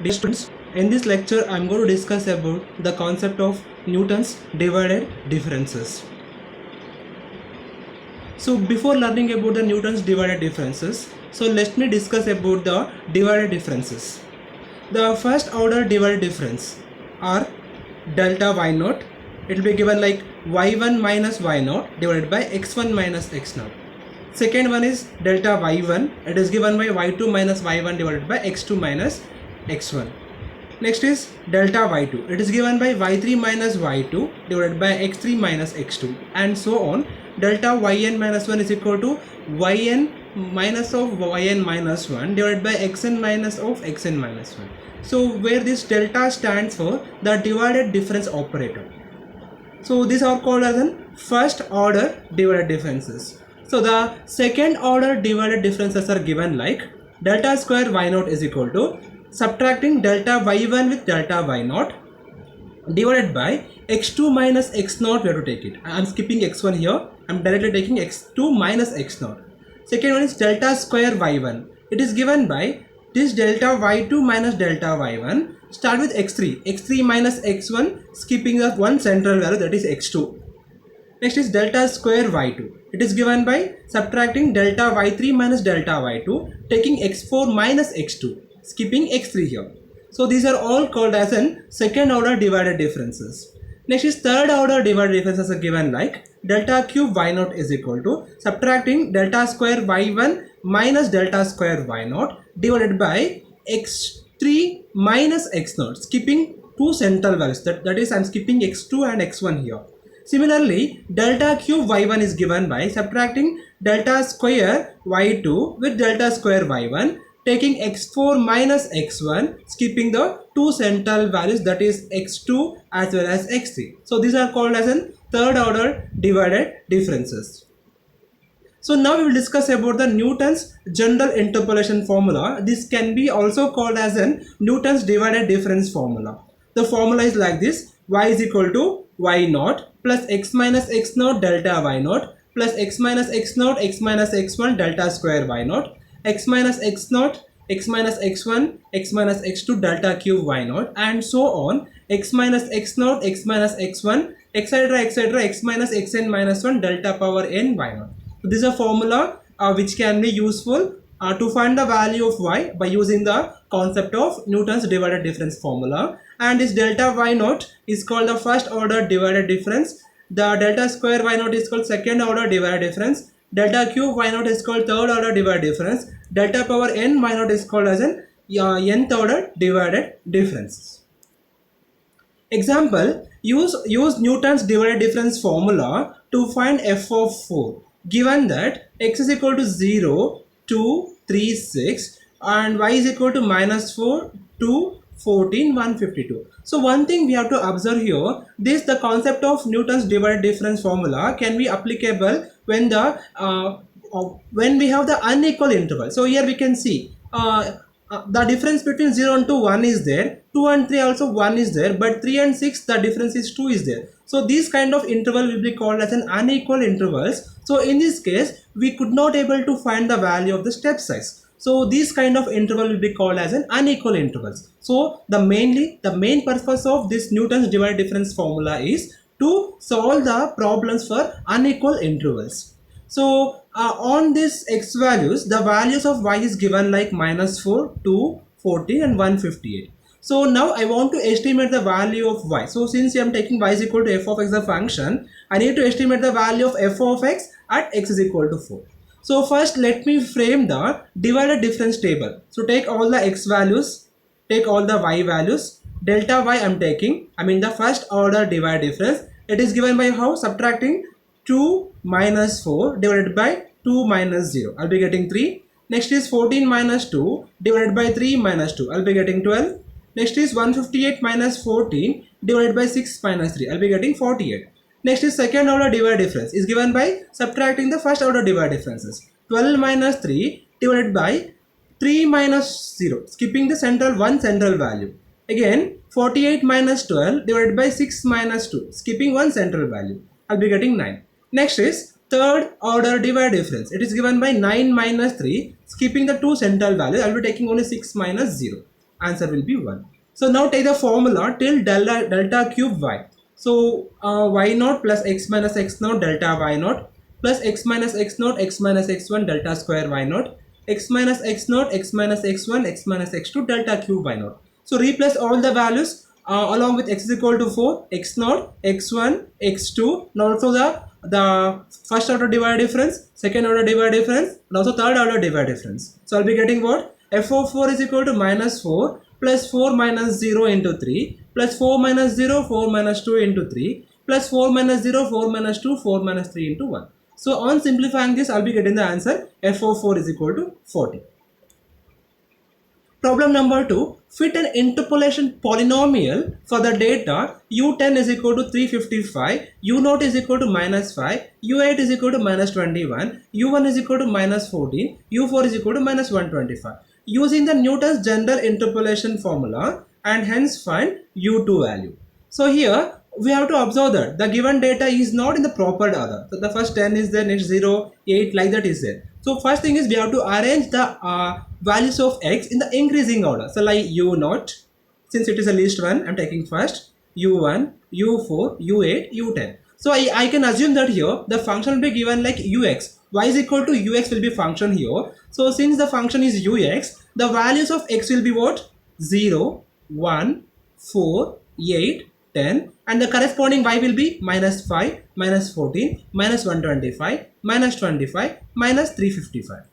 Dear students, in this lecture I am going to discuss about the concept of Newton's divided differences. So before learning about the Newton's divided differences, so let me discuss about the divided differences. The first order divided difference are delta y naught. It will be given like y1 minus y naught divided by x1 minus x naught. Second one is delta y1. It is given by y2 minus y1 divided by x2 minus x1. Next is delta y2. It is given by y3 minus y2 divided by x3 minus x2, and so on. Delta yn minus 1 is equal to yn minus of yn minus 1 divided by xn minus of xn minus 1. So where this delta stands for the divided difference operator. So these are called as an first order divided differences. So the second order divided differences are given like delta square y naught is equal to subtracting delta y1 with delta y naught divided by x2 minus x naught. We have to take it. I am skipping x1 here. I am directly taking x2 minus x naught. Second one is delta square y1. It is given by this delta y2 minus delta y1. Start with x3 minus x1, skipping the one central value, that is x2. Next is delta square y2. It is given by subtracting delta y3 minus delta y2, taking x4 minus x2, skipping x3 here. So these are all called as an second order divided differences. Next is third order divided differences are given like delta cube y naught is equal to subtracting delta square y1 minus delta square y naught divided by x3 minus x naught, skipping two central values, that is I am skipping x2 and x1 here. Similarly, delta cube y1 is given by subtracting delta square y2 with delta square y1, taking x4 minus x1, skipping the two central values, that is x2 as well as x3. So these are called as an third order divided differences. So now we will discuss about the Newton's general interpolation formula. This can be also called as an Newton's divided difference formula. The formula is like this: y is equal to y naught plus x minus x naught delta y naught plus x minus x naught x minus x1 delta square y naught, x minus x naught x minus x1 x minus x2 delta cube y naught, and so on, x minus x naught x minus x1 etc etc x minus xn minus 1 delta power n y naught. So this is a formula which can be useful to find the value of y by using the concept of Newton's divided difference formula. And this delta y naught is called the first order divided difference. The delta square y naught is called second order divided difference. Delta cube y naught is called third order divided difference. Delta power n y naught is called as an nth order divided difference. Example: use Newton's divided difference formula to find f of 4. Given that x is equal to 0, 2, 3, 6 and y is equal to minus 4, 2, 14, 152. So one thing we have to observe here, the concept of Newton's divided difference formula can be applicable when we have the unequal interval. So here we can see the difference between 0 and 2, 1 is there, 2 and 3 also 1 is there, but 3 and 6 the difference is 2 is there. So these kind of interval will be called as an unequal intervals. So in this case we could not able to find the value of the step size. So these kind of interval will be called as an unequal intervals. So the main purpose of this Newton's divided difference formula is to solve the problems for unequal intervals. So on this x values, the values of y is given like minus 4, 2, 14 and 158. So now I want to estimate the value of y. So since I am taking y is equal to f of x the function, I need to estimate the value of f of x at x is equal to 4. So first let me frame the divided difference table. So take all the x values, take all the y values, delta y I am taking, I mean the first order divided difference. It is given by how? Subtracting 2 minus 4 divided by 2 minus 0. I'll be getting 3. Next is 14 minus 2 divided by 3 minus 2. I'll be getting 12. Next is 158 minus 14 divided by 6 minus 3. I'll be getting 48. Next is second order divided difference is given by subtracting the first order divided differences. 12 minus 3 divided by 3 minus 0, skipping the one central value. Again 48 minus 12 divided by 6 minus 2, skipping one central value. I'll be getting 9. Next is third order divided difference. It is given by 9 minus 3, skipping the two central values. I will be taking only 6 minus 0. Answer will be 1. So now take the formula till delta cube y. So y naught plus x minus x naught delta y naught plus x minus x naught x minus x1 delta square y naught x minus x naught x minus x1 x minus x2 delta cube y naught. So replace all the values along with x is equal to 4, x naught, x1, x2, and also the first order divided difference, second order divided difference, and also third order divided difference. So I'll be getting what? F of 4 is equal to minus 4 plus 4 minus 0 into 3 plus 4 minus 0, 4 minus 2 into 3 plus 4 minus 0, 4 minus 2, 4 minus 3 into 1. So on simplifying this, I'll be getting the answer f of 4 is equal to 40. Problem number 2. Fit an interpolation polynomial for the data u10 is equal to 355, u0 is equal to minus 5, u8 is equal to minus 21, u1 is equal to minus 14, u4 is equal to minus 125. Using the Newton's general interpolation formula and hence find u2 value. So here we have to observe that the given data is not in the proper order. So the first 10 is there, next 0, 8 like that is there. So first thing is we have to arrange the values of x in the increasing order. So like u0, since it is the least one, I'm taking first u1, u4, u8, u10. So I can assume that here the function will be given like ux. Y is equal to ux will be function here. So since the function is ux, the values of x will be what? 0, 1, 4, 8, 10, and the corresponding y will be minus 5, minus 14, minus 125, minus 25, minus 355.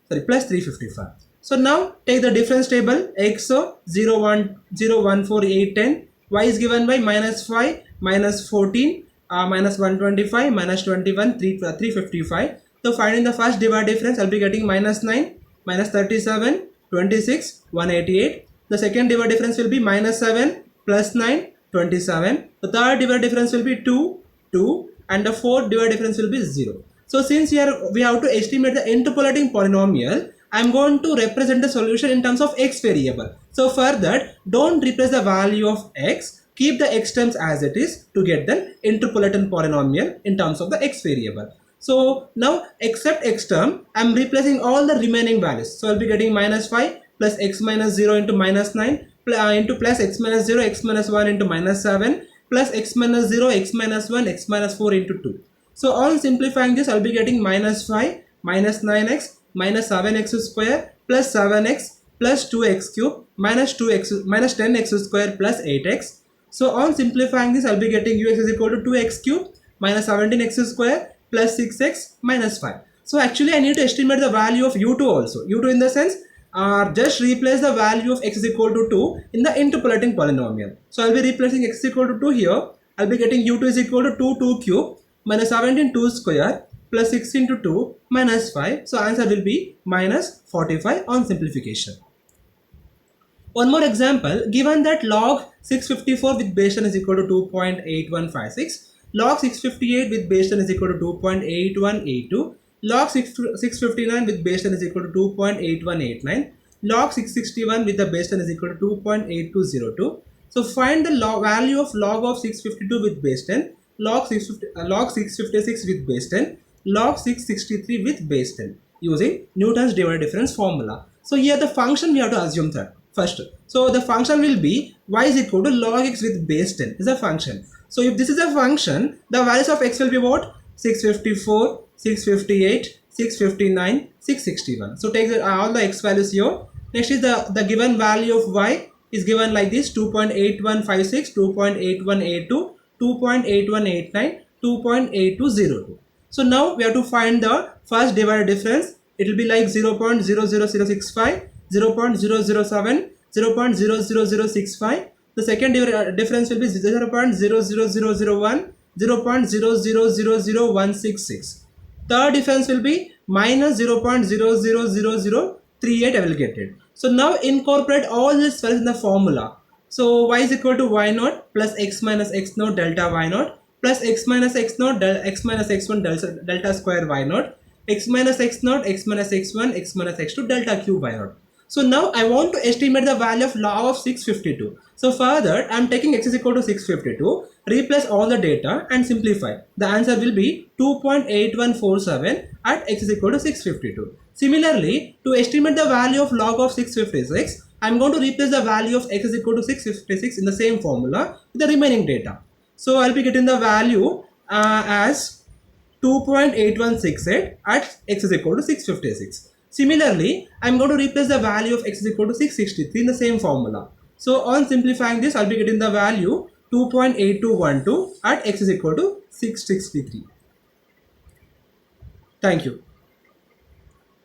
Sorry, plus 355. So now take the difference table x of 0, 1, 0, 1, 4, 8, 10. Y is given by minus 5, minus 14, minus 125, minus 21, 355. So finding the first divided difference, I'll be getting minus 9, minus 37, 26, 188. The second divided difference will be minus 7, plus 9, 27. The third divided difference will be 2, 2, and the fourth divided difference will be 0. So since here we have to estimate the interpolating polynomial, I am going to represent the solution in terms of x variable. So for that, don't replace the value of x, keep the x terms as it is to get the interpolating polynomial in terms of the x variable. So now except x term, I am replacing all the remaining values. So I'll be getting minus 5 plus x minus 0 into minus 9 into plus x minus 0, x minus 1 into minus 7 plus x minus 0, x minus 1, x minus 4 into 2. So on simplifying this, I'll be getting minus 5 minus 9x minus 7x square plus 7x plus 2x cube minus 2x minus 10x square plus 8x. So on simplifying this, I'll be getting ux is equal to 2x cube minus 17x square plus 6x minus 5. So actually I need to estimate the value of u2 also. u2 in the sense just replace the value of x is equal to 2 in the interpolating polynomial. So I'll be replacing x is equal to 2 here. I'll be getting u2 is equal to 2 cube minus 17 2 square plus 6 into 2 minus 5. So answer will be minus 45 on simplification. One more example, given that log 654 with base 10 is equal to 2.8156, log 658 with base 10 is equal to 2.8182, log 659 with base 10 is equal to 2.8189, log 661 with the base 10 is equal to 2.8202. So find the value of log of 652 with base 10, log 656 with base 10, log 663 with base 10 using Newton's divided difference formula. So here the function we have to assume that first. So the function will be y is equal to log x with base 10 is a function. So if this is a function, the values of x will be what? 654, 658, 659, 661. So take all the x values here. Next is the given value of y is given like this: 2.8156, 2.8182, 2.8189, 2.8202. So now we have to find the first divided difference. It will be like 0.00065, 0.007, 0.00065. The second difference will be 0.00001, 0.0000166. Third difference will be minus 0.00038. I will get it. So now incorporate all these values in the formula. So y is equal to y naught plus x minus x naught delta y naught plus x minus x naught x minus x1 delta square y naught, x minus x naught x minus x1 x minus x2 delta cube y naught. So now I want to estimate the value of log of 652. So for that, I am taking x is equal to 652, replace all the data and simplify. The answer will be 2.8147 at x is equal to 652. Similarly, to estimate the value of log of 656, I'm going to replace the value of x is equal to 656 in the same formula with the remaining data. So I'll be getting the value as 2.8168 at x is equal to 656. Similarly, I'm going to replace the value of x is equal to 663 in the same formula. So on simplifying this, I'll be getting the value 2.8212 at x is equal to 663. Thank you.